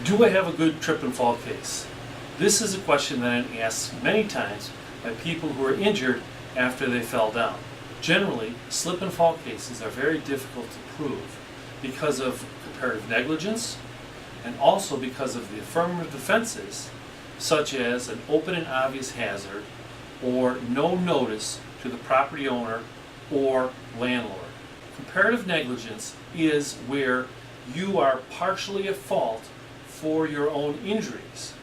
Do I have a good trip and fall case? This is a question that I'm asked many times by people who are injured after they fell down. Generally, slip and fall cases are very difficult to prove because of comparative negligence and also because of the affirmative defenses such as an open and obvious hazard or no notice to the property owner or landlord. Comparative negligence is where you are partially at fault for your own injuries,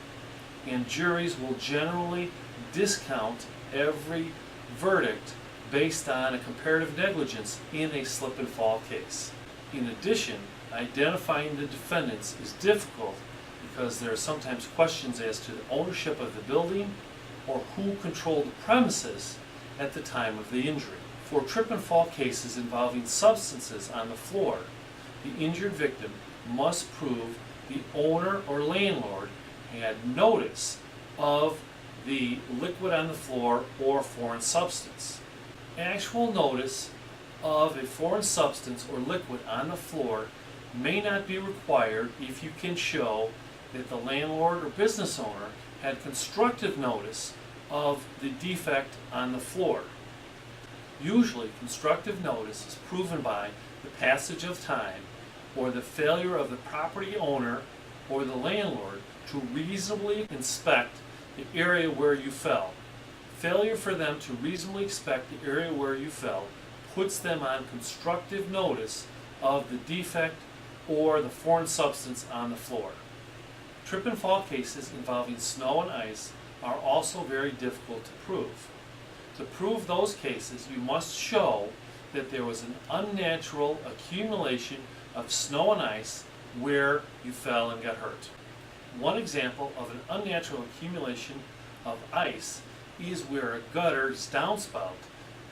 and juries will generally discount every verdict based on a comparative negligence in a slip and fall case. In addition, identifying the defendants is difficult because there are sometimes questions as to the ownership of the building or who controlled the premises at the time of the injury. For trip and fall cases involving substances on the floor, the injured victim must prove the owner or landlord had notice of the liquid on the floor or foreign substance. Actual notice of a foreign substance or liquid on the floor may not be required if you can show that the landlord or business owner had constructive notice of the defect on the floor. Usually, constructive notice is proven by the passage of time or the failure of the property owner or the landlord to reasonably inspect the area where you fell. Failure for them to reasonably inspect the area where you fell puts them on constructive notice of the defect or the foreign substance on the floor. Trip and fall cases involving snow and ice are also very difficult to prove. To prove those cases, you must show that there was an unnatural accumulation of snow and ice where you fell and got hurt. One example of an unnatural accumulation of ice is where a gutter's downspout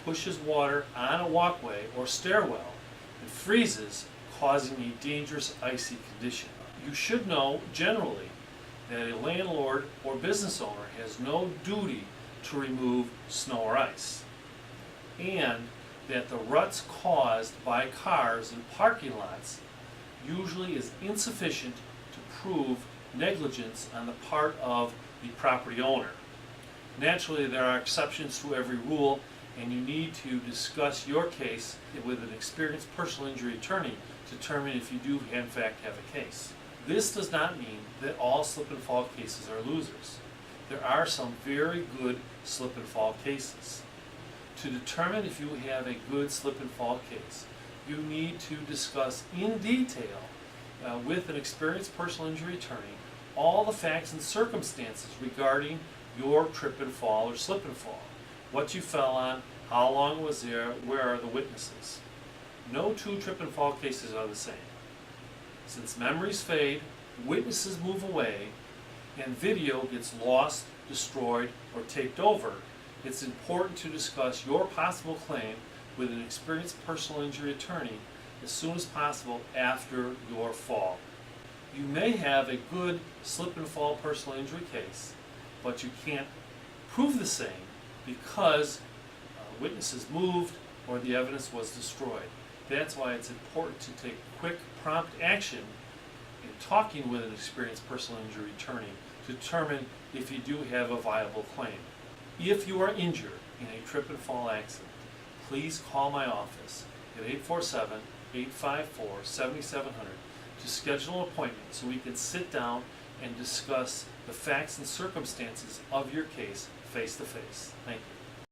pushes water on a walkway or stairwell and freezes, causing a dangerous icy condition. You should know generally that a landlord or business owner has no duty to remove snow or ice, and that the ruts caused by cars in parking lots usually is insufficient to prove negligence on the part of the property owner. Naturally, there are exceptions to every rule, and you need to discuss your case with an experienced personal injury attorney to determine if you do in fact have a case. This does not mean that all slip and fall cases are losers. There are some very good slip and fall cases. To determine if you have a good slip and fall case, you need to discuss in detail with an experienced personal injury attorney all the facts and circumstances regarding your trip and fall or slip and fall. What you fell on, how long it was there, where are the witnesses. No two trip and fall cases are the same. Since memories fade, witnesses move away, and video gets lost, destroyed, or taped over, it's important to discuss your possible claim with an experienced personal injury attorney as soon as possible after your fall. You may have a good slip and fall personal injury case, but you can't prove the same because witnesses moved or the evidence was destroyed. That's why it's important to take quick, prompt action in talking with an experienced personal injury attorney to determine if you do have a viable claim. If you are injured in a trip and fall accident, please call my office at 847-854-7700 to schedule an appointment so we can sit down and discuss the facts and circumstances of your case face to face. Thank you.